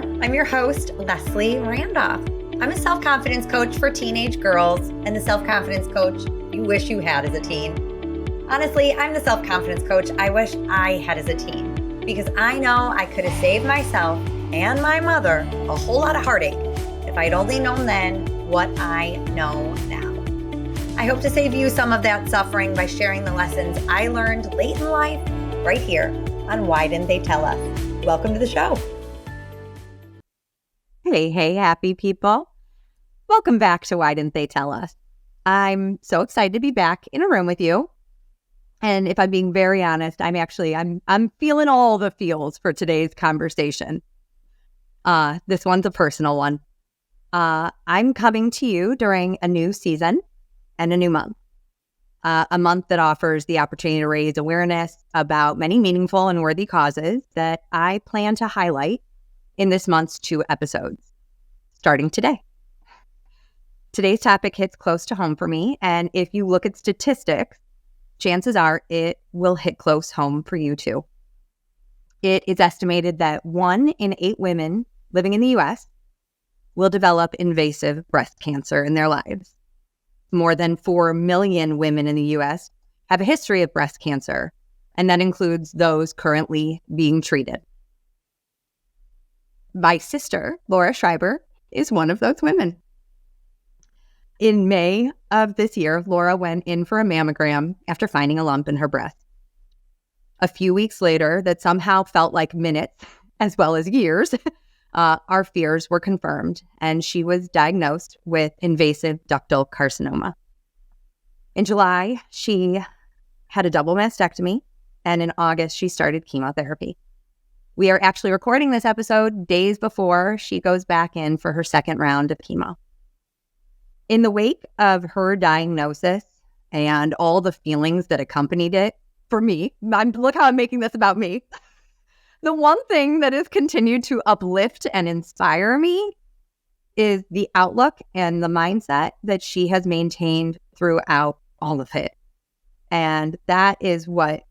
there. I'm your host, Leslie Randolph. I'm a self-confidence coach for teenage girls and the self-confidence coach you wish you had as a teen. Honestly, I'm the self-confidence coach I wish I had as a teen because I know I could have saved myself and my mother a whole lot of heartache if I'd only known then what I know now. I hope to save you some of that suffering by sharing the lessons I learned late in life right here on Why Didn't They Tell Us? Welcome to the show. Hey, happy people. Welcome back to Why Didn't They Tell Us? I'm so excited to be back in a room with you. And if I'm being very honest, I'm feeling all the feels for today's conversation. This one's a personal one. I'm coming to you during a new season and a new month. A month that offers the opportunity to raise awareness about many meaningful and worthy causes that I plan to highlight in this month's 2 episodes, starting today. Today's topic hits close to home for me, and if you look at statistics, chances are it will hit close home for you too. It is estimated that 1 in 8 women living in the U.S. will develop invasive breast cancer in their lives. More than 4 million women in the U.S. have a history of breast cancer, and that includes those currently being treated. My sister, Laura Schreiber, is one of those women. In May of this year, Laura went in for a mammogram after finding a lump in her breast. A few weeks later, that somehow felt like minutes as well as years, our fears were confirmed, and she was diagnosed with invasive ductal carcinoma. In July, she had a double mastectomy, and in August, she started chemotherapy. We are actually recording this episode days before she goes back in for her second round of chemo. In the wake of her diagnosis and all the feelings that accompanied it, for me, look how I'm making this about me. The one thing that has continued to uplift and inspire me is the outlook and the mindset that she has maintained throughout all of it. And that is what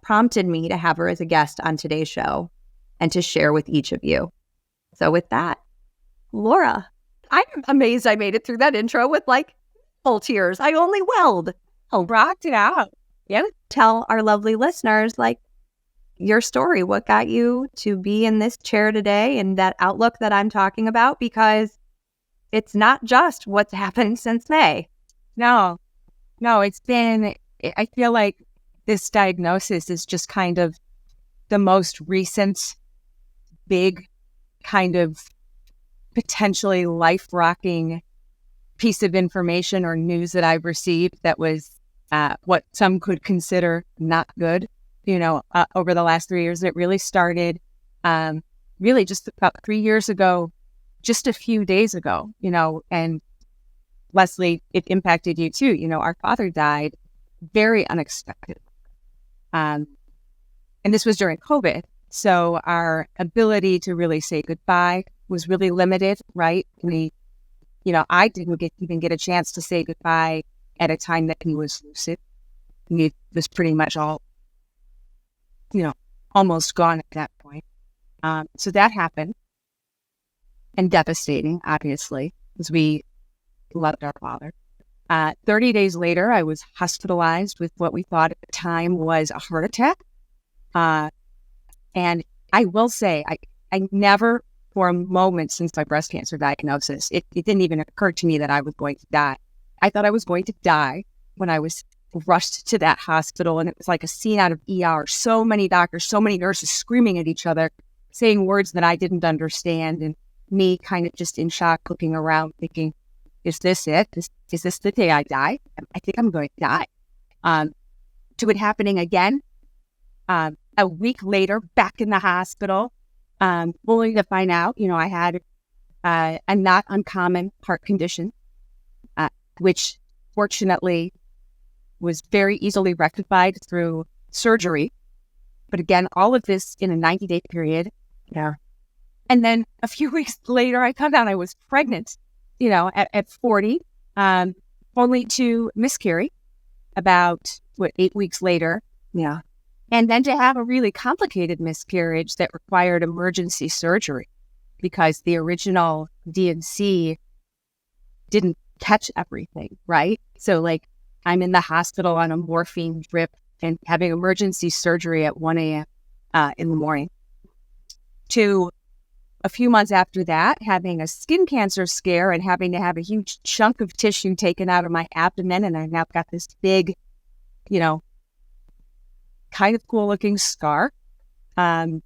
prompted me to have her as a guest on today's show and to share with each of you. So with that, Laura, I'm amazed I made it through that intro with full tears. I only welled. Oh, rocked it out. Yeah. Tell our lovely listeners, your story, what got you to be in this chair today and that outlook that I'm talking about, because it's not just what's happened since May. No, it's been, I feel like this diagnosis is just kind of the most recent big kind of potentially life-rocking piece of information or news that I've received that was what some could consider not good. Over the last 3 years. It really started really just about 3 years ago, just a few days ago, and Leslie, it impacted you too. Our father died very unexpected. And this was during COVID. So our ability to really say goodbye was really limited, right? I didn't even get a chance to say goodbye at a time that he was lucid. He was pretty much all almost gone at that point. So that happened, and devastating, obviously, because we loved our father. 30 days later, I was hospitalized with what we thought at the time was a heart attack. And I will say, I never, for a moment since my breast cancer diagnosis, it didn't even occur to me that I was going to die. I thought I was going to die when I was rushed to that hospital, and it was like a scene out of ER. So many doctors, so many nurses screaming at each other, saying words that I didn't understand, and me kind of just in shock, looking around, thinking, is this it? Is this the day I die? I think I'm going to die. To it happening again, a week later, back in the hospital, only to find out, I had a not uncommon heart condition, which fortunately was very easily rectified through surgery. But again, all of this in a 90-day period. Yeah. And then a few weeks later, I found out I was pregnant, at 40, only to miscarry about 8 weeks later. Yeah. And then to have a really complicated miscarriage that required emergency surgery. because the original DNC didn't catch everything, right? So like I'm in the hospital on a morphine drip and having emergency surgery at 1 a.m. In the morning, to a few months after that, having a skin cancer scare and having to have a huge chunk of tissue taken out of my abdomen. And I've now got this big, kind of cool looking scar. So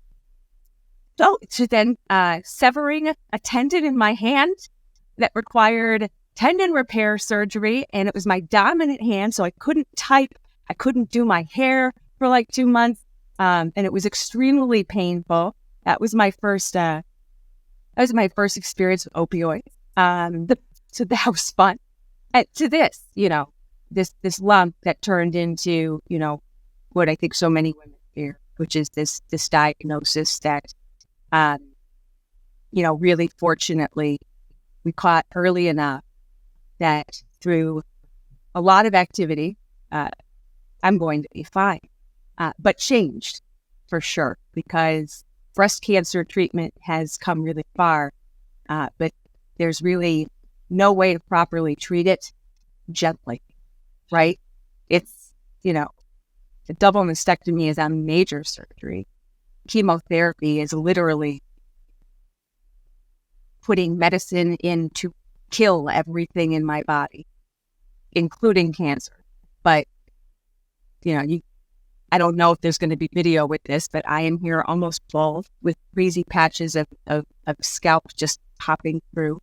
to then severing a tendon in my hand that required tendon repair surgery. And it was my dominant hand. So I couldn't type. I couldn't do my hair for like 2 months. And it was extremely painful. That was my first experience with opioids. So that was fun. And to this, this lump that turned into, what I think so many women fear, which is this diagnosis that, really fortunately we caught early enough that through a lot of activity, I'm going to be fine. But changed for sure, because breast cancer treatment has come really far, but there's really no way to properly treat it gently, right? It's, the double mastectomy is a major surgery. Chemotherapy is literally putting medicine in to kill everything in my body, including cancer. But, I don't know if there's going to be video with this, but I am here almost bald with crazy patches of scalp just popping through.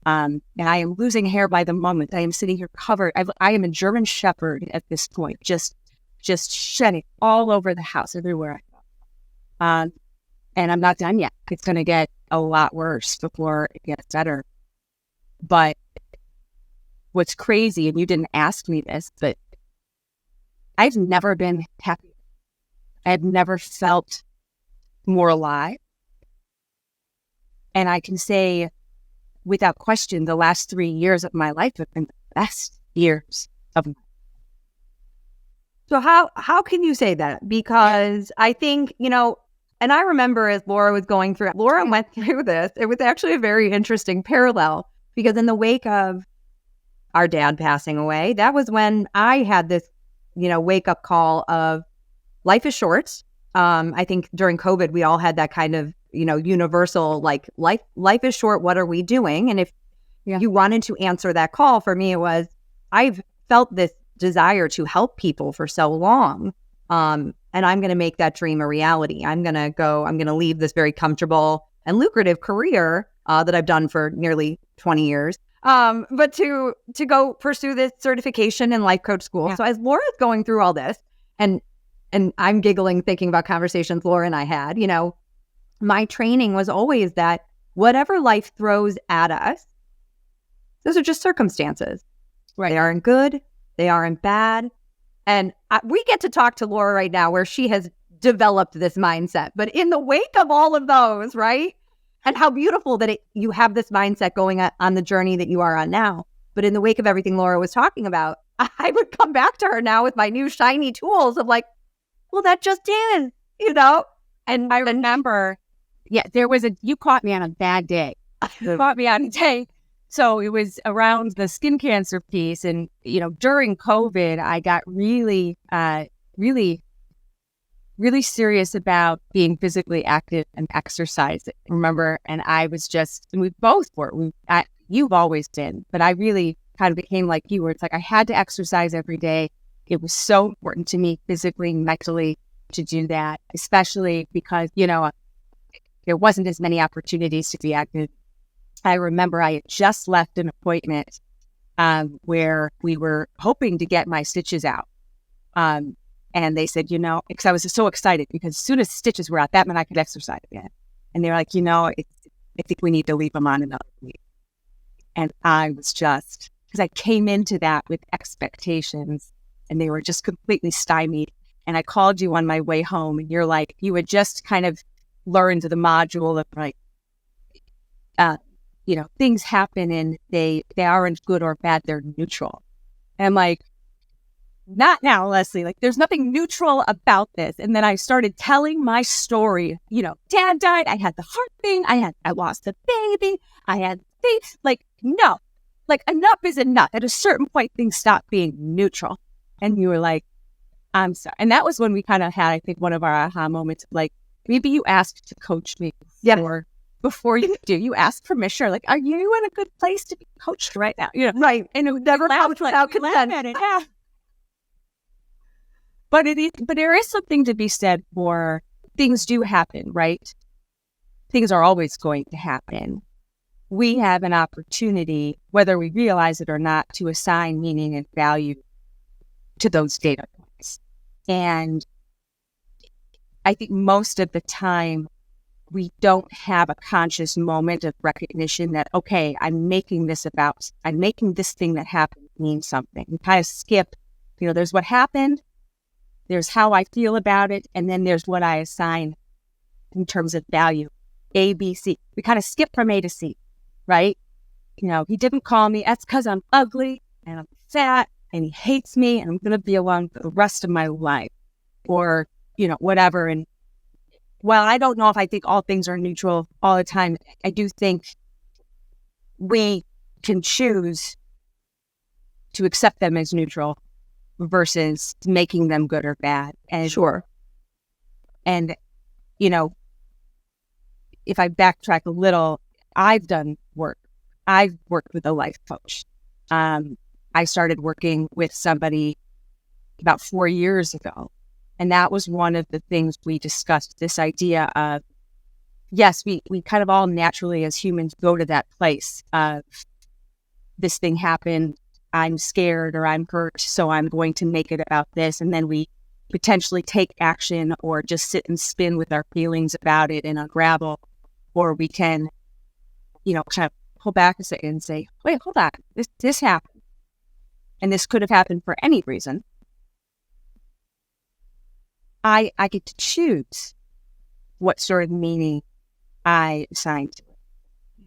And I am losing hair by the moment. I am sitting here covered. I am a German Shepherd at this point, just shedding all over the house, everywhere I go. And I'm not done yet. It's going to get a lot worse before it gets better. But what's crazy, and you didn't ask me this, but I've never been happy. I've never felt more alive. And I can say, without question, the last 3 years of my life have been the best years of my life. So how can you say that? Because I think, and I remember as Laura was going through, Laura went through this. It was actually a very interesting parallel, because in the wake of our dad passing away, that was when I had this, wake up call of life is short. I think during COVID, we all had that kind of, universal, like life is short. What are we doing? And if you wanted to answer that call, for me, it was, I've felt this desire to help people for so long. And I'm going to make that dream a reality. I'm going to leave this very comfortable and lucrative career that I've done for nearly 20 years. But to go pursue this certification in life coach school. Yeah. So as Laura's going through all this, and I'm giggling thinking about conversations Laura and I had, my training was always that whatever life throws at us, those are just circumstances. Right. They aren't good. They aren't bad. And we get to talk to Laura right now where she has developed this mindset. But in the wake of all of those, right? And how beautiful that you have this mindset going on the journey that you are on now. But in the wake of everything Laura was talking about, I would come back to her now with my new shiny tools of like, well, that just is, And I remember, you caught me on a bad day. You caught me on a day. So it was around the skin cancer piece. And, during COVID, I got really, really, really serious about being physically active and exercising. Remember? And I was and we both were. You've always been, but I really kind of became like you, where it's like I had to exercise every day. It was so important to me physically, mentally, to do that, especially because, there wasn't as many opportunities to be active. I remember I had just left an appointment where we were hoping to get my stitches out. And they said, because I was so excited, because as soon as stitches were out, that meant I could exercise again. And they're like, I think we need to leave them on another week. And I was because I came into that with expectations and they were just completely stymied. And I called you on my way home and you're like, you had just kind of learned the module of like, things happen and they aren't good or bad, they're neutral. And I'm like, not now, Leslie. Like, there's nothing neutral about this. And then I started telling my story. Dad died. I had the heart thing. I lost a baby. I had things. Like, no. Like, enough is enough. At a certain point, things stop being neutral. And you were like, I'm sorry. And that was when we kind of had, I think, one of our aha moments. Like, maybe you asked to coach me before you do. You asked permission. Like, are you in a good place to be coached right now? Right. And it would never coach without consent. Yeah. But there is something to be said for things do happen, right? Things are always going to happen. We have an opportunity, whether we realize it or not, to assign meaning and value to those data points. And I think most of the time, we don't have a conscious moment of recognition that, okay, I'm making this thing that happened mean something. We kind of skip, there's what happened, there's how I feel about it, and then there's what I assign in terms of value, A, B, C. We kind of skip from A to C, right? He didn't call me. That's because I'm ugly and I'm fat and he hates me and I'm going to be alone for the rest of my life, or, whatever. And while I don't know if I think all things are neutral all the time, I do think we can choose to accept them as neutral versus making them good or bad. And sure. And, if I backtrack a little, I've done work. I've worked with a life coach. I started working with somebody about 4 years ago. And that was one of the things we discussed, this idea of, yes, we kind of all naturally as humans go to that place of this thing happened, I'm scared or I'm hurt, so I'm going to make it about this. And then we potentially take action or just sit and spin with our feelings about it and unravel. Or we can, kind of pull back a second and say, wait, hold on, this happened. And this could have happened for any reason. I get to choose what sort of meaning I assign to it.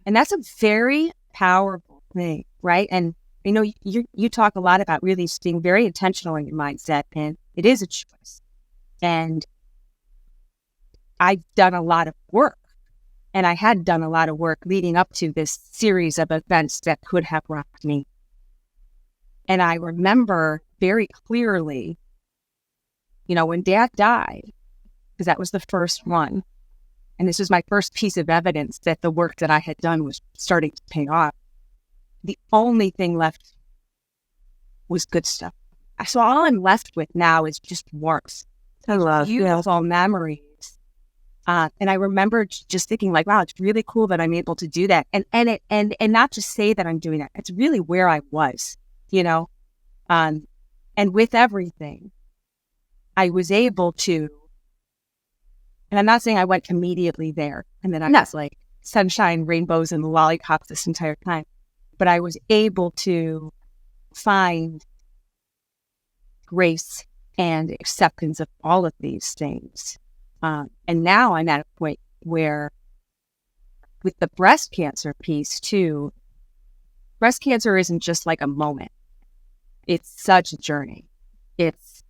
And that's a very powerful thing, right? And you talk a lot about really being very intentional in your mindset, and it is a choice. And I've done a lot of work, and I had done a lot of work leading up to this series of events that could have rocked me. And I remember very clearly, when Dad died, because that was the first one, and this was my first piece of evidence that the work that I had done was starting to pay off. The only thing left was good stuff. So all I'm left with now is just warmth. I love beautiful memories. And I remember just thinking like, wow, it's really cool that I'm able to do that. And not just say that I'm doing that. It's really where I was, and with everything, I was able to, and I'm not saying I went immediately there and then I was like sunshine, rainbows, and lollipops this entire time, but I was able to find grace and acceptance of all of these things. And now I'm at a point where with the breast cancer piece too, breast cancer isn't just like a moment. It's such a journey. It's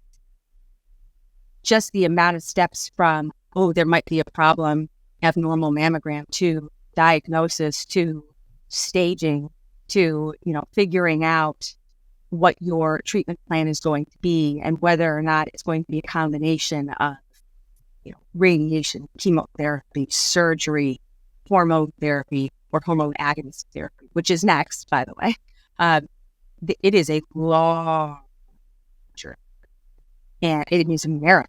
just the amount of steps from, oh, there might be a problem, abnormal mammogram, to diagnosis, to staging, to, figuring out what your treatment plan is going to be and whether or not it's going to be a combination of, radiation, chemotherapy, surgery, hormone therapy, or hormone agonist therapy, which is next, by the way. It is a long journey, and it is a marathon.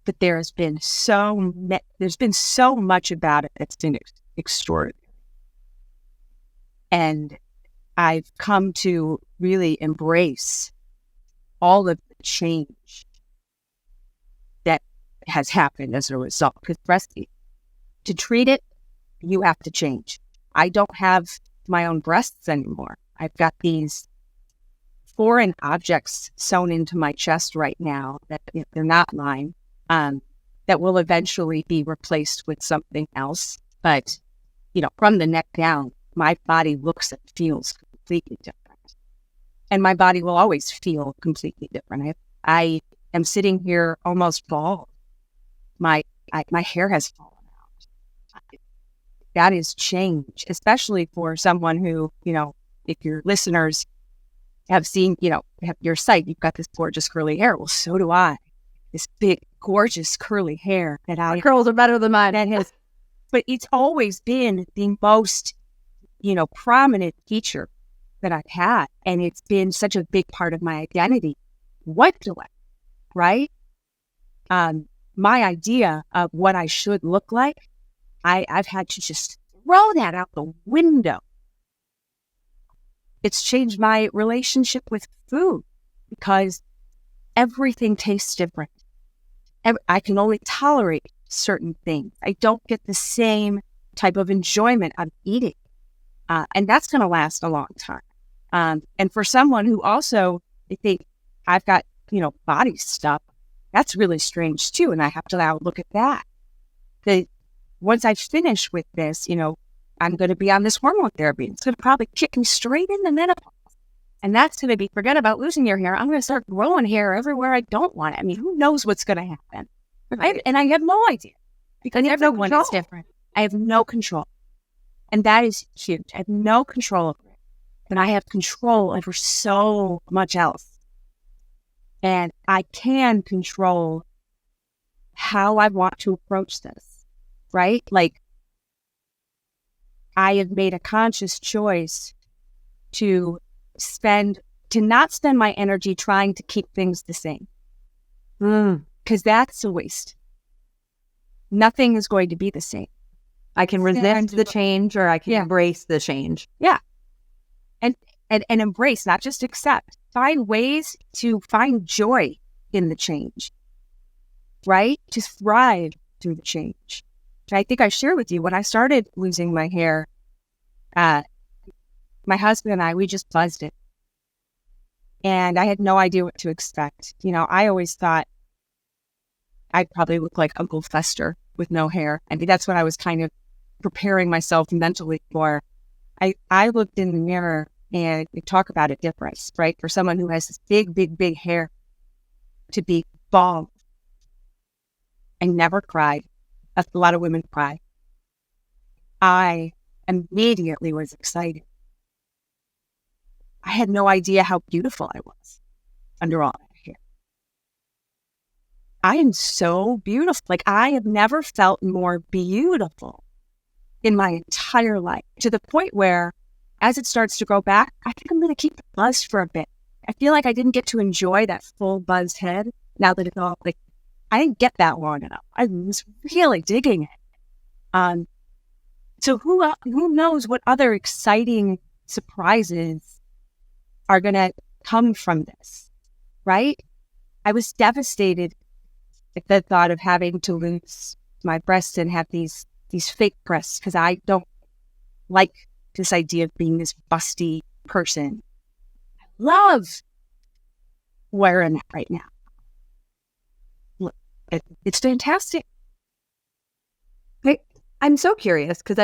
But there's been so much about it that's been extraordinary, and I've come to really embrace all of the change that has happened as a result. Because to treat it, you have to change. I don't have my own breasts anymore. I've got these foreign objects sewn into my chest right now that they're not mine, that will eventually be replaced with something else. But, from the neck down, my body looks and feels completely different. and my body will always feel completely different. I am sitting here almost bald. My hair has fallen out. That is change, especially for someone who, if your listeners have seen, have your site, you've got this gorgeous curly hair. Well, so do I. This big, gorgeous curly hair that My curls are better than mine. that has, but it's always been the most, prominent feature that I've had. And it's been such a big part of my identity. What do I, right? My idea of what I should look like, I've had to just throw that out the window. It's changed my relationship with food because everything tastes different. I can only tolerate certain things. I don't get the same type of enjoyment out of eating. And that's going to last a long time. And for someone who also, I think I've got, body stuff, that's really strange too. And I have to now look at that. Once I finish with this, I'm going to be on this hormone therapy. It's going to probably kick me straight into menopause. And that's going to be, forget about losing your hair. I'm going to start growing hair everywhere I don't want it. I mean, who knows what's going to happen? And I have no idea because everyone is different. I have no control. And that is huge. I have no control over it. But I have control over so much else. And I can control how I want to approach this, right? Like, I have made a conscious choice to not spend my energy trying to keep things the same. Because that's a waste. Nothing is going to be the same. I can resist the change or I can embrace the change. Yeah. And embrace, not just accept. Find ways to find joy in the change, right? To thrive through the change. And I think I shared with you when I started losing my hair, my husband and I, we just buzzed it. And I had no idea what to expect. I always thought I'd probably look like Uncle Fester with no hair. I mean, that's what I was kind of preparing myself mentally for. I looked in the mirror and we talk about a difference, right? For someone who has this big, big, big hair to be bald. I never cried. A lot of women cry. I immediately was excited. I had no idea how beautiful I was under all that hair. I am so beautiful. Like, I have never felt more beautiful in my entire life, to the point where as it starts to grow back, I think I'm going to keep it buzzed for a bit. I feel like I didn't get to enjoy that full buzzed head now that it's all like, I didn't get that long enough. I was really digging it. So who knows what other exciting surprises are going to come from this, right? I was devastated at the thought of having to lose my breasts and have these fake breasts because I don't like this idea of being this busty person. I love wearing it right now. Look, it's fantastic. I'm so curious because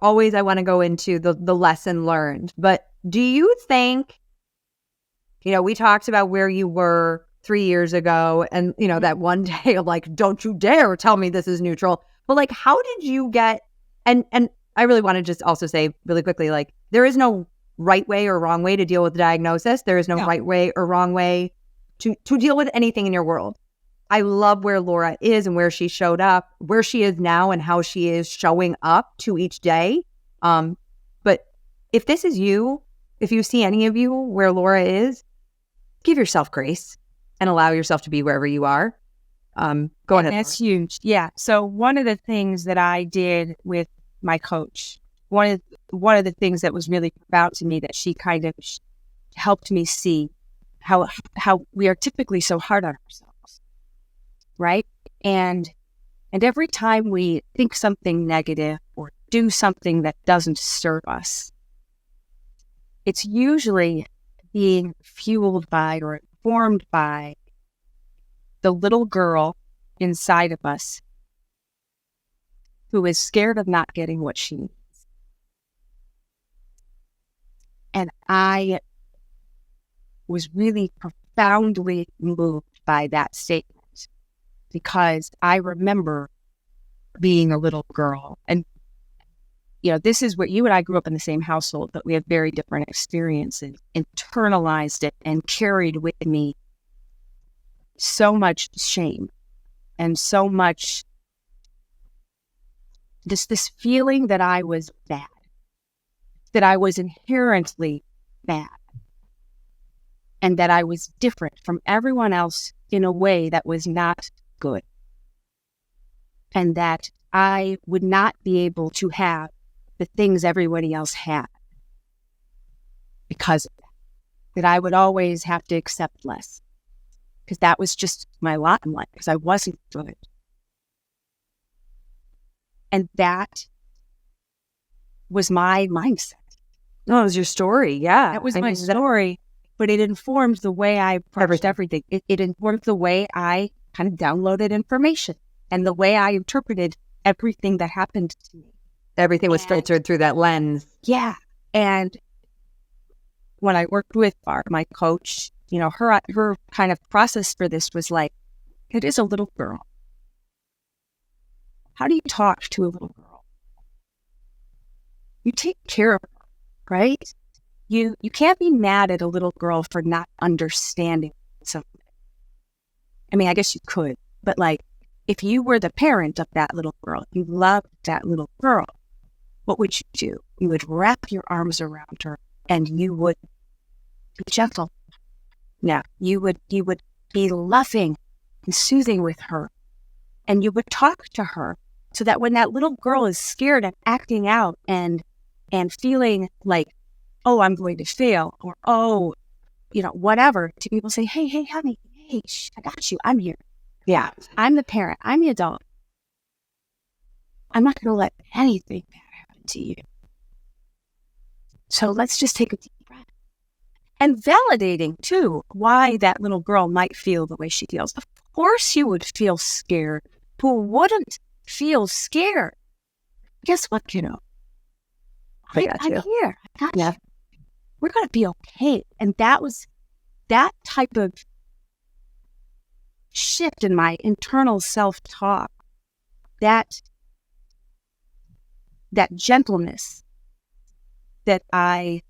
always I want to go into the lesson learned. But do you think, we talked about where you were 3 years ago and, that one day of like, don't you dare tell me this is neutral. But like, how did you get, and I really want to just also say really quickly, like, there is no right way or wrong way to deal with the diagnosis. There is no right way or wrong way to deal with anything in your world. I love where Laura is and where she showed up, where she is now and how she is showing up to each day. But if this is you, if you see any of you where Laura is, give yourself grace and allow yourself to be wherever you are. Go ahead. That's huge. Yeah. So one of the things that I did with my coach, one of the things that was really profound to me that she kind of helped me see how we are typically so hard on ourselves, right? And every time we think something negative or do something that doesn't serve us, it's usually being fueled by or informed by the little girl inside of us who is scared of not getting what she needs. And I was really profoundly moved by that statement, because I remember being a little girl. And, this is where you and I grew up in the same household, but we have very different experiences, internalized it and carried with me so much shame and so much this feeling that I was bad, that I was inherently bad, and that I was different from everyone else in a way that was not good, and that I would not be able to have the things everybody else had because of that I would always have to accept less, because that was just my lot in life, because I wasn't good. And that was my mindset. No, it was your story. Yeah. That was my story, but it informed the way I approached everything. It informed the way I kind of downloaded information and the way I interpreted everything that happened to me. Everything was filtered through that lens. Yeah. And when I worked with my coach, her kind of process for this was like, it is a little girl. How do you talk to a little girl? You take care of her, right? You can't be mad at a little girl for not understanding something. I mean, I guess you could, but like, if you were the parent of that little girl, you loved that little girl, what would you do? You would wrap your arms around her and you would be gentle. Yeah, you would be loving and soothing with her, and you would talk to her so that when that little girl is scared and acting out and feeling like, oh, I'm going to fail, or oh, whatever, to people say, hey, honey, hey, I got you. I'm here. Yeah, I'm the parent. I'm the adult. I'm not going to let anything bad happen to you. So let's just take a deep breath. And validating, too, why that little girl might feel the way she feels. Of course you would feel scared. Who wouldn't feel scared? Guess what, kiddo? I'm here. I got you. We're going to be okay. And that was that type of shift in my internal self-talk, that gentleness that I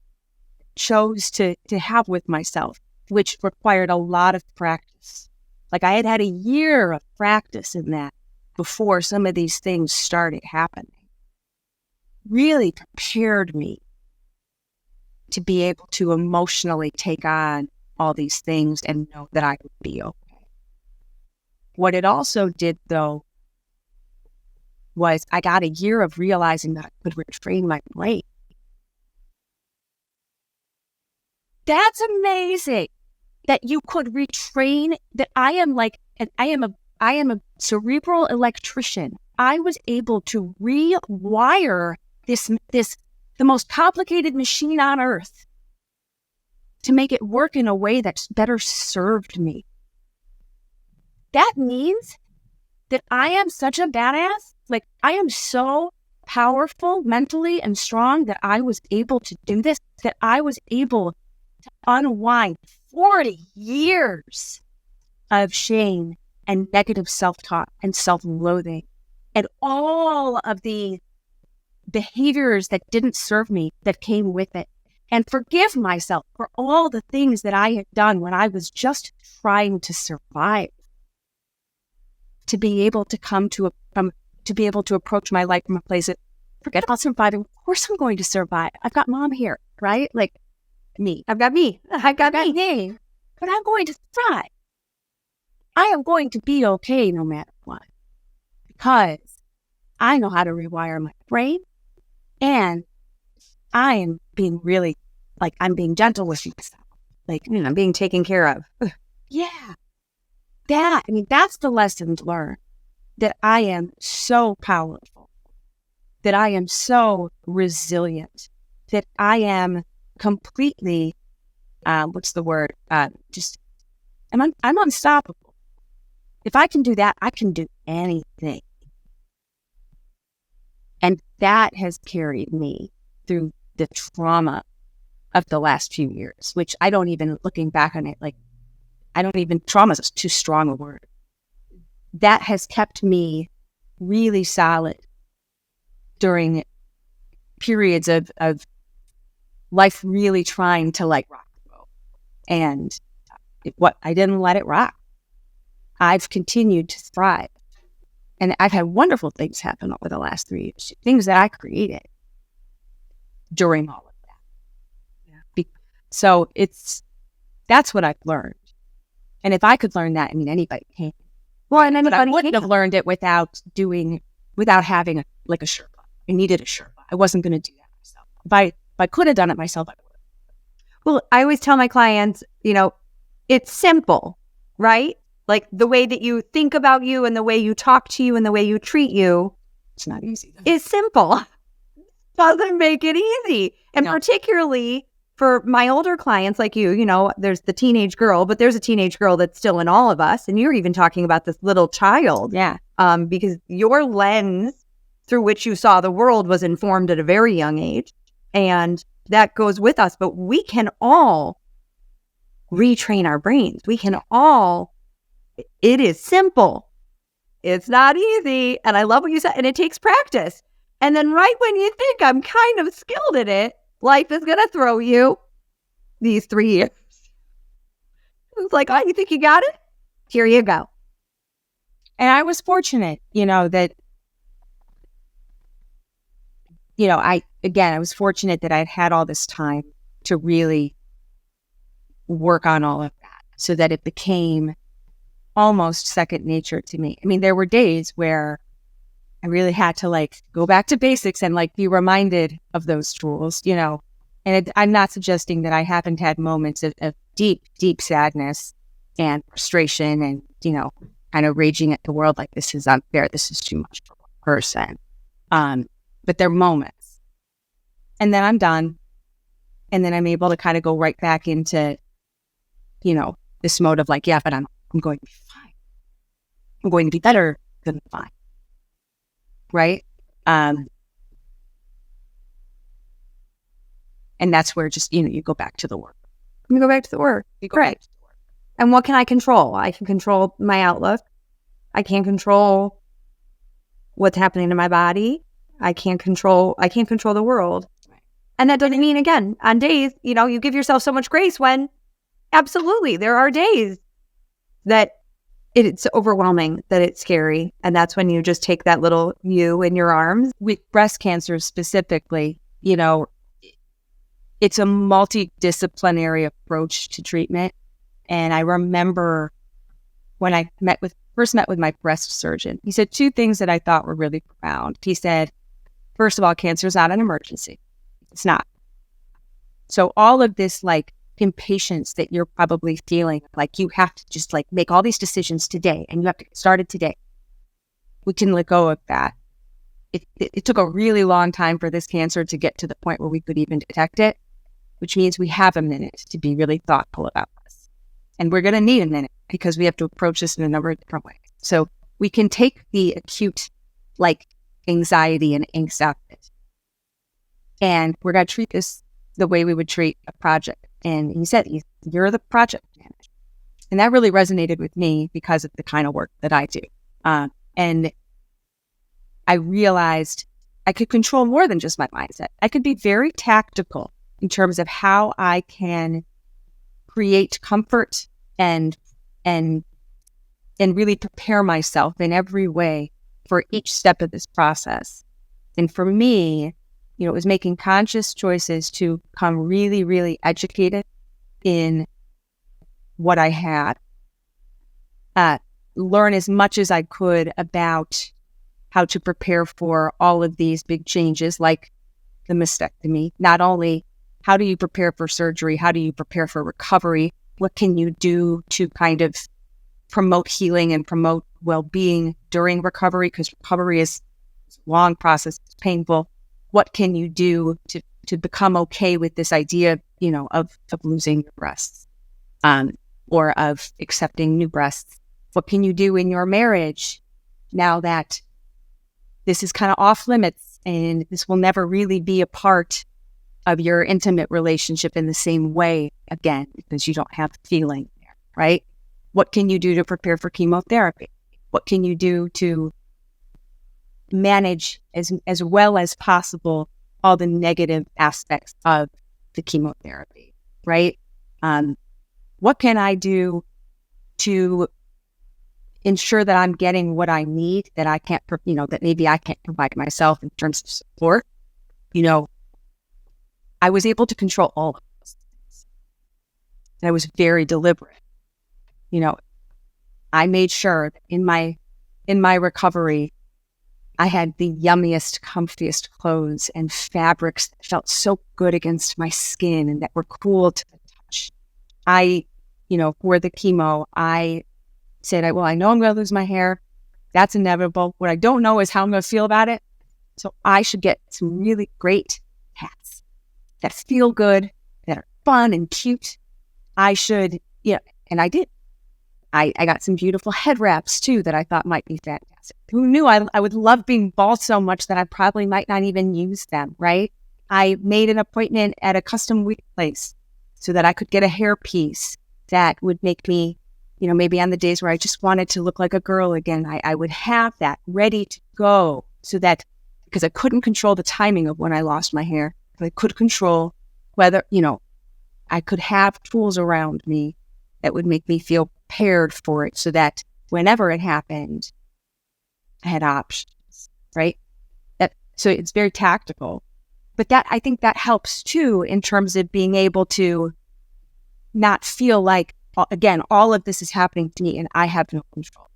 chose to have with myself, which required a lot of practice. Like I had a year of practice in that before some of these things started happening. Really prepared me to be able to emotionally take on all these things and know that I would be okay. What it also did, though, was I got a year of realizing that I could retrain my brain. That's amazing that you could retrain, that I am a cerebral electrician. I was able to rewire the most complicated machine on earth to make it work in a way that better served me. That means that I am such a badass. Like, I am so powerful mentally and strong that I was able to do this, that I was able to unwind 40 years of shame and negative self-talk and self-loathing and all of the behaviors that didn't serve me that came with it, and forgive myself for all the things that I had done when I was just trying to survive. To be able to to be able to approach my life from a place of, forget about surviving. Of course I'm going to survive. I've got mom here, right? Like me. I've got me. But I'm going to thrive. I am going to be okay no matter what, because I know how to rewire my brain, and I am being really, like, I'm being gentle with myself. Like, I'm being taken care of. Yeah. That's the lesson learned, that I am so powerful, that I am so resilient, that I am completely, I'm unstoppable. If I can do that, I can do anything. And that has carried me through the trauma of the last few years, which I don't even, looking back on it, like, I don't even, trauma is too strong a word. That has kept me really solid during periods of life really trying to like rock the boat. And I didn't let it rock. I've continued to thrive. And I've had wonderful things happen over the last 3 years, things that I created during all of that. Yeah. So that's what I've learned. And if I could learn that, I mean, anybody can. Well, and But I anybody wouldn't can. have learned it without having a Sherpa. I needed a Sherpa. I wasn't going to do that myself. If I could have done it myself, I would have. Well, I always tell my clients, it's simple, right? Like the way that you think about you and the way you talk to you and the way you treat you. It's not easy. Is simple. Doesn't make it easy. And particularly for my older clients like you, there's the teenage girl, but there's a teenage girl that's still in all of us. And you're even talking about this little child. Yeah. Because your lens through which you saw the world was informed at a very young age. And that goes with us. But we can all retrain our brains. It is simple. It's not easy. And I love what you said. And it takes practice. And then right when you think I'm kind of skilled at it, life is going to throw you these 3 years. It's like, oh, you think you got it? Here you go. And I was fortunate, that, I was fortunate that I'd had all this time to really work on all of that so that it became almost second nature to me. I mean, there were days where I really had to go back to basics and be reminded of those tools, and I'm not suggesting that I haven't had moments of deep, deep sadness and frustration and, kind of raging at the world like this is unfair. This is too much for one person. But they're moments. And then I'm done. And then I'm able to kind of go right back into, this mode of but I'm going to be fine. I'm going to be better than fine. Right? And that's where just, you go back to the work. You go back to the work. Correct. And what can I control? I can control my outlook. I can't control what's happening to my body. I can't control the world. Right. And that doesn't mean, again, on days, you give yourself so much grace when absolutely there are days that it's overwhelming, that it's scary. And that's when you just take that little you in your arms. With breast cancer specifically, it's a multidisciplinary approach to treatment. And I remember when I first met with my breast surgeon, he said two things that I thought were really profound. He said, first of all, cancer is not an emergency. It's not. So all of this impatience that you're probably feeling, you have to just make all these decisions today and you have to get started today. We can let go of that. It took a really long time for this cancer to get to the point where we could even detect it, which means we have a minute to be really thoughtful about this. And we're going to need a minute because we have to approach this in a number of different ways. So we can take the acute, anxiety and angst out of it. And we're going to treat this the way we would treat a project. And he said, you're the project manager. And that really resonated with me because of the kind of work that I do. And I realized I could control more than just my mindset. I could be very tactical in terms of how I can create comfort and really prepare myself in every way for each step of this process. And for me, it was making conscious choices to become really, really educated in what I had, learn as much as I could about how to prepare for all of these big changes, like the mastectomy. Not only how do you prepare for surgery, how do you prepare for recovery? What can you do to kind of promote healing and promote well-being during recovery? Because recovery is a long process, it's painful. What can you do to become okay with this idea, of losing your breasts, or of accepting new breasts? What can you do in your marriage now that this is kind of off limits and this will never really be a part of your intimate relationship in the same way again, because you don't have feeling there, right? What can you do to prepare for chemotherapy? What can you do to manage as well as possible all the negative aspects of the chemotherapy, right? What can I do to ensure that I'm getting what I need that I can't, that maybe I can't provide myself in terms of support? I was able to control all of those things. And I was very deliberate. I made sure that in my recovery, I had the yummiest, comfiest clothes and fabrics that felt so good against my skin and that were cool to the touch. For the chemo, I said, I know I'm going to lose my hair. That's inevitable. What I don't know is how I'm going to feel about it. So I should get some really great hats that feel good, that are fun and cute. I should, and I did. I got some beautiful head wraps too that I thought might be fantastic. Who knew I would love being bald so much that I probably might not even use them, right? I made an appointment at a custom wig place so that I could get a hair piece that would make me, maybe on the days where I just wanted to look like a girl again, I would have that ready to go so that, because I couldn't control the timing of when I lost my hair, but I could control whether, I could have tools around me that would make me feel prepared for it so that whenever it happened, I had options, right? So it's very tactical. But I think that helps too in terms of being able to not feel like, again, all of this is happening to me and I have no control.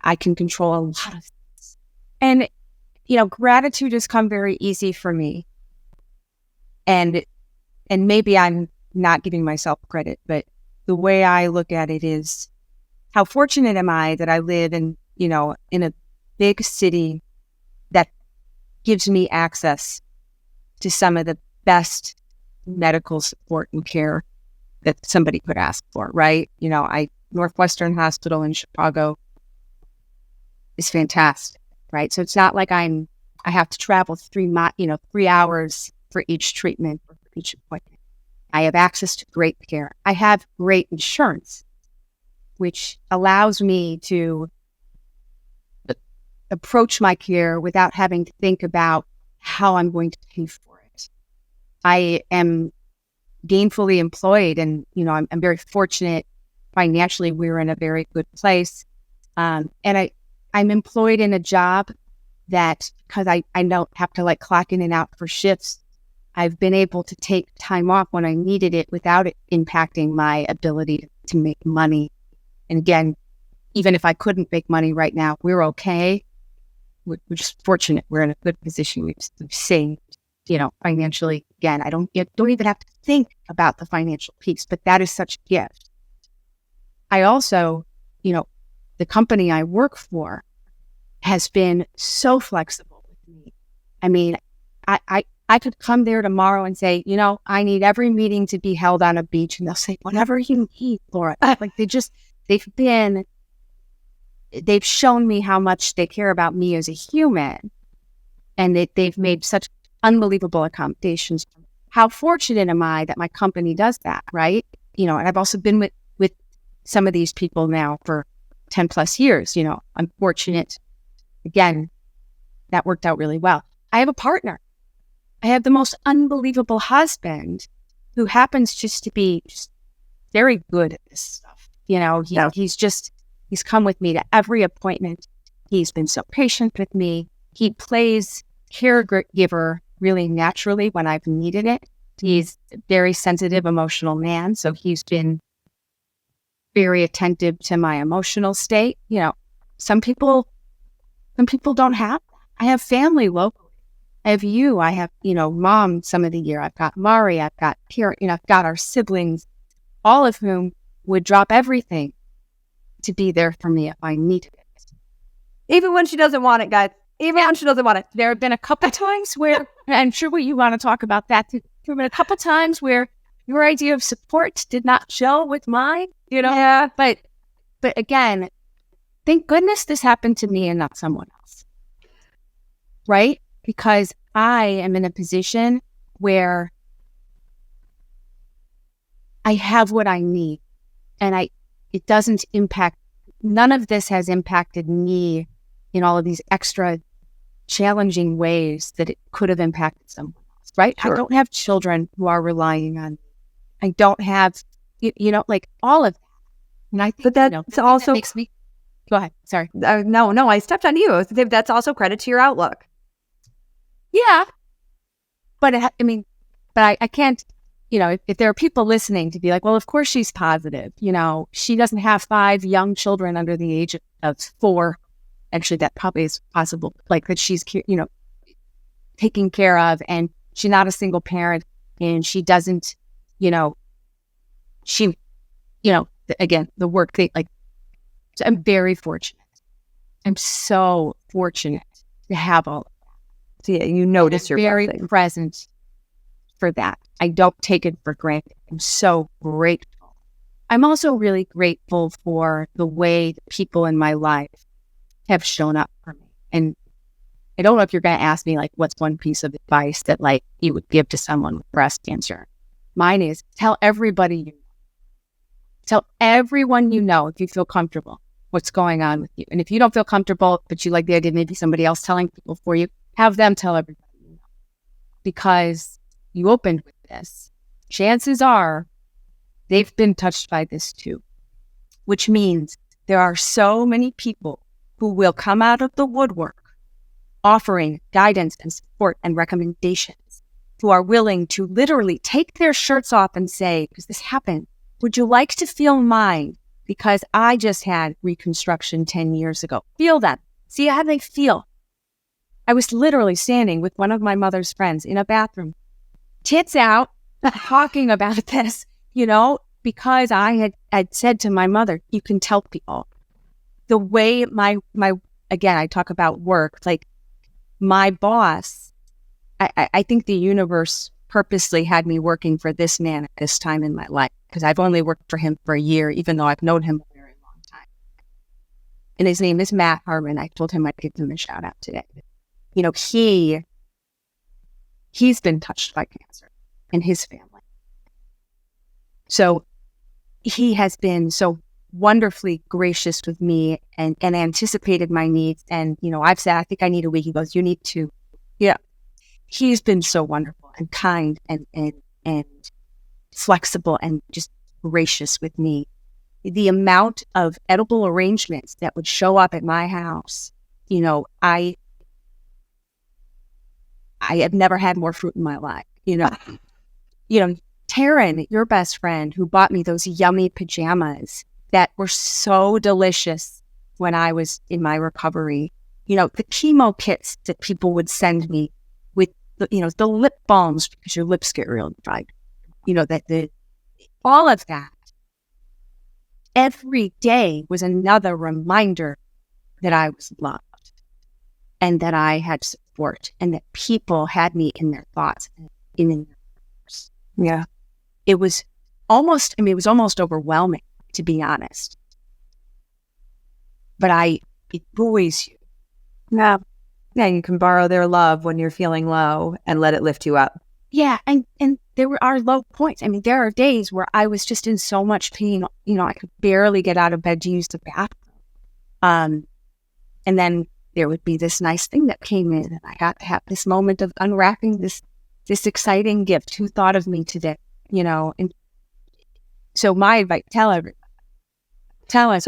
I can control a lot of things. And, gratitude has come very easy for me. And maybe I'm not giving myself credit, but the way I look at it is, how fortunate am I that I live in a big city that gives me access to some of the best medical support and care that somebody could ask for, right? Northwestern Hospital in Chicago is fantastic, right? So it's not like I have to travel 3 hours for each treatment or for each appointment. I have access to great care. I have great insurance, which allows me to approach my care without having to think about how I'm going to pay for it. I am gainfully employed and, I'm very fortunate financially. We're in a very good place. And I'm employed in a job that, because I don't have to clock in and out for shifts, I've been able to take time off when I needed it without it impacting my ability to make money. And again, even if I couldn't make money right now, we're okay. We're just fortunate. We're in a good position. We've saved, financially. Again, I don't even have to think about the financial piece, but that is such a gift. I also, the company I work for has been so flexible with me. I mean, I could come there tomorrow and say, I need every meeting to be held on a beach. And they'll say, whatever you need, Laura. They've shown me how much they care about me as a human. And they've made such unbelievable accommodations. How fortunate am I that my company does that, right? And I've also been with some of these people now for 10 plus years. I'm fortunate. Again, that worked out really well. I have a partner. I have the most unbelievable husband who happens just to be very good at this stuff. He's come with me to every appointment. He's been so patient with me. He plays caregiver really naturally when I've needed it. He's a very sensitive, emotional man. So he's been very attentive to my emotional state. Some people don't have that. I have family locally. I have you. I have, mom some of the year. I've got Mari. I've got Kira. I've got our siblings, all of whom would drop everything to be there for me if I needed it. Even when she doesn't want it, guys. Even when she doesn't want it. There have been a couple times where, and I'm sure you want to talk about that too. There have been a couple times where your idea of support did not gel with mine, Yeah. But again, thank goodness this happened to me and not someone else. Right? Because I am in a position where I have what I need, and it doesn't impact, none of this has impacted me in all of these extra challenging ways that it could have impacted someone else, right? Sure. I don't have children who are relying on me. I don't have, like all of that. And I think, But that's also that makes me, go ahead. Sorry. No, I stepped on you. That's also credit to your outlook. Yeah. But I can't, if there are people listening to be like, well, of course she's positive. She doesn't have 5 young children under the age of 4. Actually, that probably is possible. Like that she's, taking care of, and she's not a single parent, and she doesn't, again, the work thing, like, so I'm very fortunate. I'm so fortunate to have all of that. So yeah, you notice your very blessing. Present for that. I don't take it for granted. I'm so grateful. I'm also really grateful for the way the people in my life have shown up for me. And I don't know if you're going to ask me, like, what's one piece of advice that, like, you would give to someone with breast cancer? Mine is tell everybody you know. Tell everyone you know, if you feel comfortable, what's going on with you. And if you don't feel comfortable, but you like the idea of maybe somebody else telling people for you, have them tell everybody you know. Because you opened with this. Chances are they've been touched by this too, which means there are so many people who will come out of the woodwork offering guidance and support and recommendations, who are willing to literally take their shirts off and say, because this happened, would you like to feel mine? Because I just had reconstruction 10 years ago. Feel that. See how they feel. I was literally standing with one of my mother's friends in a bathroom, tits out, talking about this, because I had said to my mother, you can tell people. The way again, I talk about work, like my boss, I think the universe purposely had me working for this man at this time in my life, because I've only worked for him for a year, even though I've known him a very long time. And his name is Matt Harmon. I told him I'd give him a shout out today. He's been touched by cancer in his family. So he has been so wonderfully gracious with me and anticipated my needs. And, I've said, I think I need a week. He goes, you need 2. Yeah. He's been so wonderful and kind and flexible and just gracious with me. The amount of edible arrangements that would show up at my house, I have never had more fruit in my life, Taryn, your best friend, who bought me those yummy pajamas that were so delicious when I was in my recovery. The chemo kits that people would send me with, the lip balms because your lips get real dry. All of that. Every day was another reminder that I was loved and that I had support and that people had me in their thoughts and in their prayers. Yeah. It was almost overwhelming, to be honest. But it buoys you. Yeah. Yeah, you can borrow their love when you're feeling low and let it lift you up. Yeah, and there are low points. There are days where I was just in so much pain, I could barely get out of bed to use the bathroom. And then there would be this nice thing that came in, and I got to have this moment of unwrapping this exciting gift. Who thought of me today? And so my advice, tell everybody. Tell us.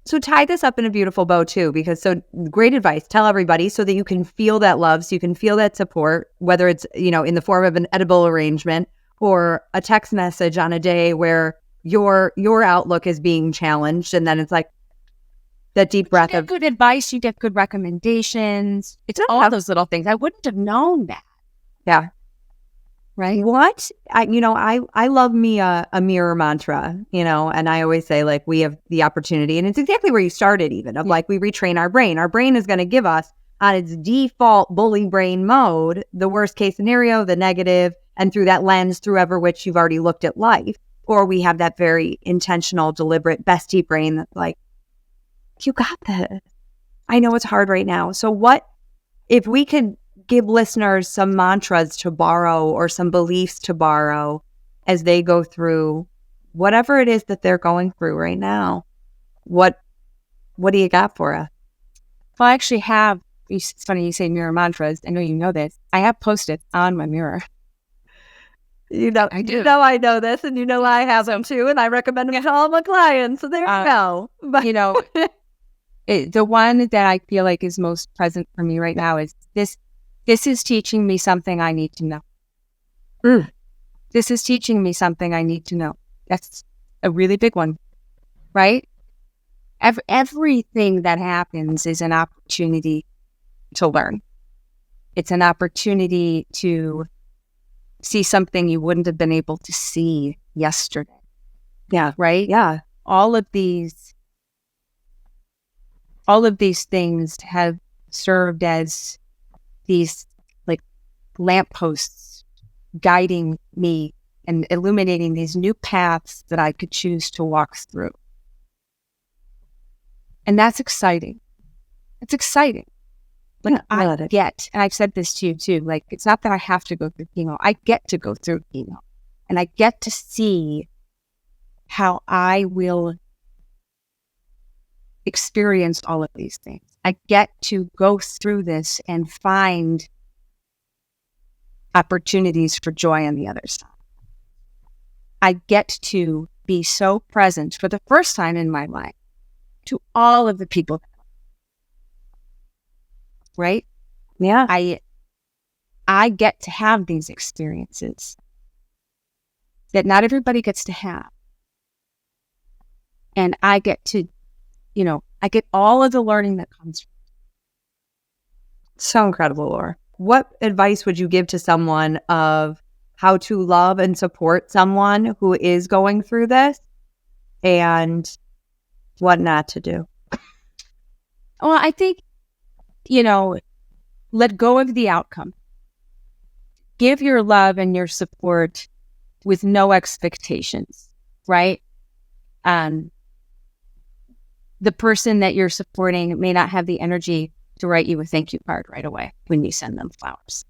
So tie this up in a beautiful bow too, because great advice. Tell everybody so that you can feel that love, so you can feel that support, whether it's, in the form of an edible arrangement or a text message on a day where your outlook is being challenged. And then it's like that deep breath of good advice. You get good recommendations. It's all those little things. I wouldn't have known that. Yeah. Right. What? I love me a mirror mantra, and I always say, like, we have the opportunity, and it's exactly where you started even, of like, we retrain our brain. Our brain is going to give us on its default bully brain mode, the worst case scenario, the negative, and through that lens, through ever which you've already looked at life. Or we have that very intentional, deliberate bestie brain that's like, you got this. I know it's hard right now. So what if we could give listeners some mantras to borrow or some beliefs to borrow as they go through whatever it is that they're going through right now, what do you got for us? Well, I actually have, it's funny you say mirror mantras. I know you know this. I have Post-its on my mirror. I do. You know I know this, and I have them too, and I recommend them to all my clients. So there you go. But the one that I feel like is most present for me right now is this. This is teaching me something I need to know. This is teaching me something I need to know. That's a really big one, right? Everything that happens is an opportunity to learn. It's an opportunity to see something you wouldn't have been able to see yesterday. Yeah. Right? Yeah. All of these things have served as these like lampposts guiding me and illuminating these new paths that I could choose to walk through. And that's exciting. It's exciting. Like I get, and I've said this to you too, like it's not that I have to go through chemo. I get to go through chemo. And I get to see how I will experience all of these things. I get to go through this and find opportunities for joy on the other side. I get to be so present for the first time in my life to all of the people. Right? Yeah. I get to have these experiences that not everybody gets to have. And I get to, I get all of the learning that comes from it. So incredible, Laura. What advice would you give to someone of how to love and support someone who is going through this and what not to do? Well, I think, let go of the outcome. Give your love and your support with no expectations, right? The person that you're supporting may not have the energy to write you a thank you card right away when you send them flowers.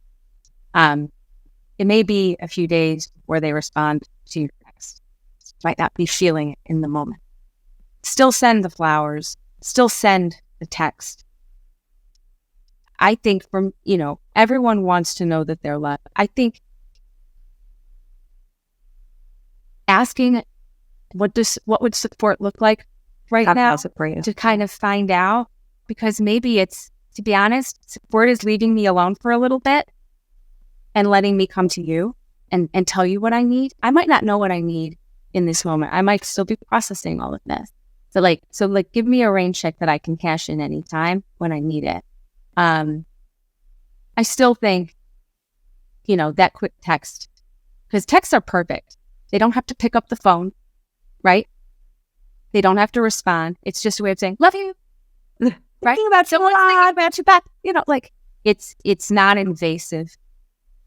It may be a few days before they respond to your text. Might not be feeling it in the moment. Still send the flowers. Still send the text. I think everyone wants to know that they're loved. I think asking what would support look like right now to kind of find out, because maybe it's, to be honest, support is leaving me alone for a little bit and letting me come to you and tell you what I need. I might not know what I need in this moment. I might still be processing all of this. So give me a rain check that I can cash in anytime when I need it. I still think, that quick text, because texts are perfect. They don't have to pick up the phone, right? They don't have to respond. It's just a way of saying, love you. Right? Thinking about you back. It's not invasive.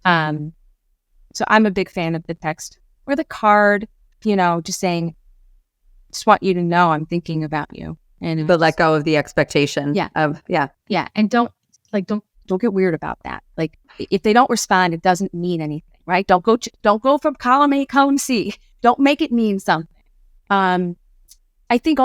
So I'm a big fan of the text or the card, just saying, just want you to know I'm thinking about you. But let go of the expectation. Yeah. Yeah. And don't get weird about that. Like if they don't respond, it doesn't mean anything, right? Don't go from column A, column C. Don't make it mean something. I think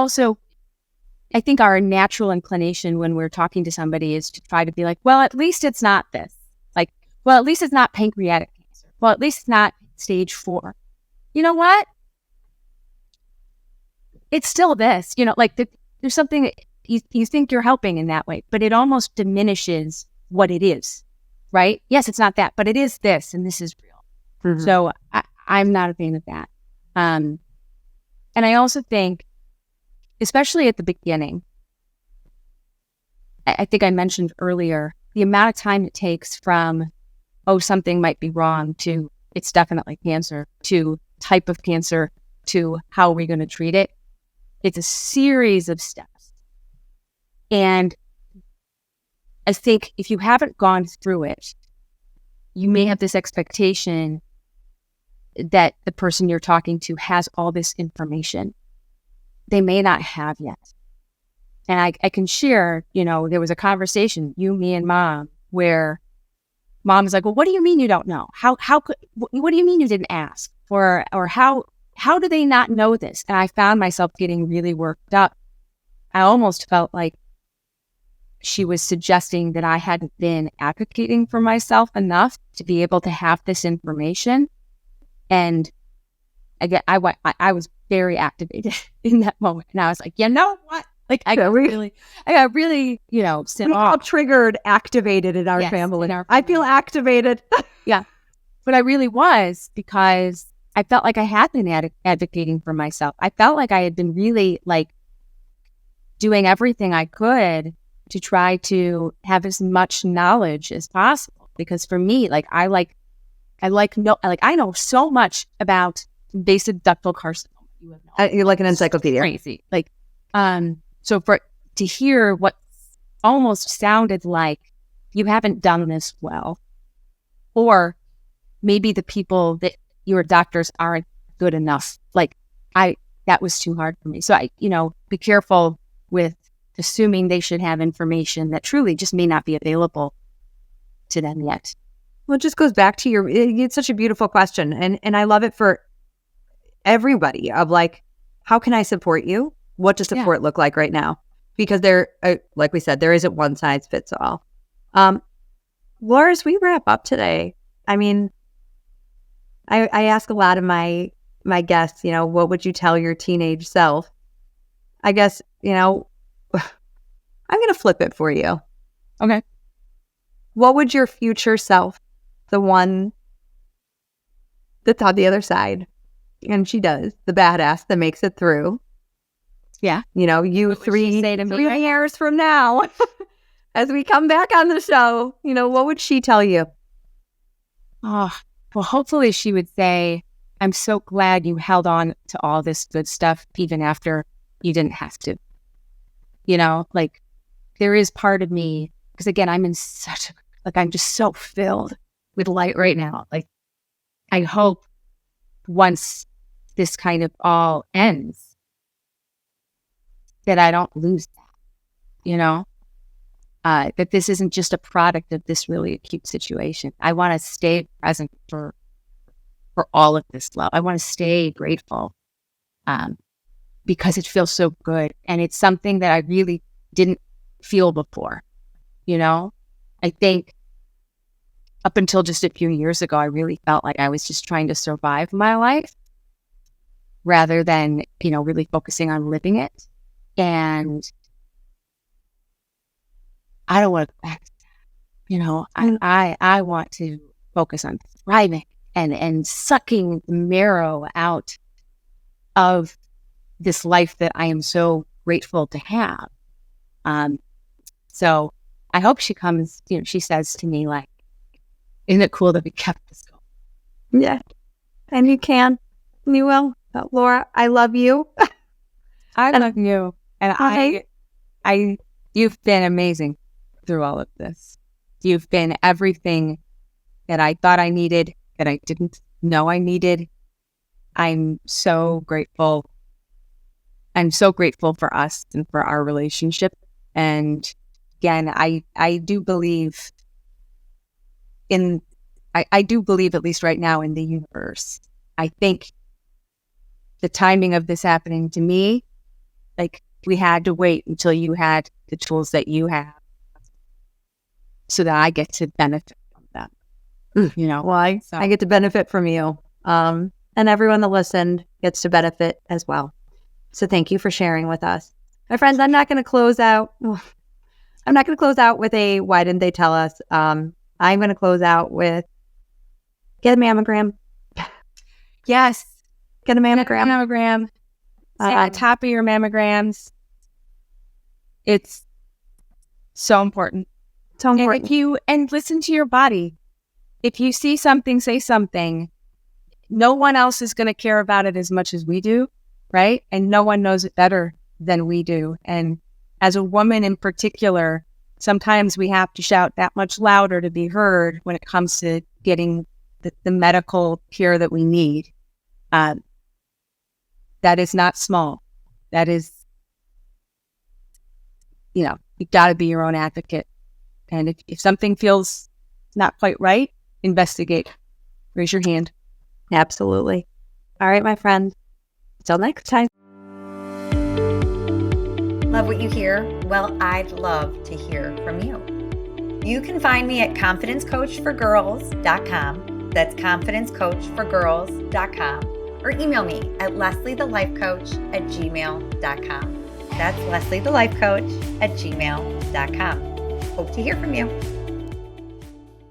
our natural inclination when we're talking to somebody is to try to be like, well, at least it's not this. Like, well, at least it's not pancreatic cancer. Well, at least it's not stage 4. You know what? It's still this, there's something that you think you're helping in that way, but it almost diminishes what it is, right? Yes, it's not that, but it is this, and this is real. Mm-hmm. So I'm not a fan of that. And I also think, especially at the beginning, I think I mentioned earlier, the amount of time it takes from, something might be wrong, to it's definitely cancer, to type of cancer, to how are we going to treat it. It's a series of steps. And I think if you haven't gone through it, you may have this expectation that the person you're talking to has all this information. They may not have yet. And I can share, there was a conversation, you, me, and Mom, where mom's like, well, what do you mean you don't know? What do you mean you didn't ask? Or how do they not know this? And I found myself getting really worked up. I almost felt like she was suggesting that I hadn't been advocating for myself enough to be able to have this information. And again, I was very activated in that moment. And I was like, you know what? Like I got really, sent We all off. triggered, activated in our family. I feel activated. Yeah. But I really was, because I felt like I had been advocating for myself. I felt like I had been really like doing everything I could to try to have as much knowledge as possible. Because for me, like I know so much about invasive ductal carcinoma. You're like an encyclopedia. Crazy. Like, so to hear what almost sounded like you haven't done this well, or maybe the people that your doctors aren't good enough. Like that was too hard for me. So be careful with assuming they should have information that truly just may not be available to them yet. Well, it just goes back to it's such a beautiful question. And I love it for everybody of like, how can I support you? What does support look like right now? Because like we said, there isn't one size fits all. Laura, as we wrap up today, I mean, I ask a lot of my guests, what would you tell your teenage self? I guess, I'm going to flip it for you. Okay. What would your future self, the one that's on the other side, and she does, the badass that makes it through. Yeah. You three years from now, as we come back on the show, what would she tell you? Oh, well, hopefully she would say, I'm so glad you held on to all this good stuff, even after you didn't have to. Like there is part of me, because again, I'm in I'm just so filled with light right now. Like I hope once this kind of all ends, that I don't lose that, that this isn't just a product of this really acute situation. I want to stay present for all of this love. I want to stay grateful because it feels so good. And it's something that I really didn't feel before, I think up until just a few years ago, I really felt like I was just trying to survive my life rather than, really focusing on living it. And I don't want to go back to that. I want to focus on thriving and sucking the marrow out of this life that I am so grateful to have. So I hope she comes, she says to me like, isn't it cool that we kept this going? Yeah. And you can. You will. Laura, I love you. I love you. And I you've been amazing through all of this. You've been everything that I thought I needed, that I didn't know I needed. I'm so grateful. I'm so grateful for us and for our relationship. And again, I do believe I do believe, at least right now, in the universe. I think the timing of this happening to me, like we had to wait until you had the tools that you have so that I get to benefit from them. Why? So. I get to benefit from you. And everyone that listened gets to benefit as well. So thank you for sharing with us. My friends, I'm not going to close out with a why didn't they tell us? I'm going to close out with get a mammogram. Yes. Get a mammogram. Get a mammogram. Stay on top of your mammograms. It's so important. So important. And listen to your body. If you see something, say something. No one else is going to care about it as much as we do, right? And no one knows it better than we do. And as a woman in particular, sometimes we have to shout that much louder to be heard when it comes to getting the medical care that we need. That is not small. That is, you've got to be your own advocate. And if something feels not quite right, investigate. Raise your hand. Absolutely. All right, my friend. Till next time. Love what you hear? Well, I'd love to hear from you. You can find me at confidencecoachforgirls.com. That's confidencecoachforgirls.com. Or email me at lesliethelifecoach@gmail.com. That's lesliethelifecoach@gmail.com. Hope to hear from you.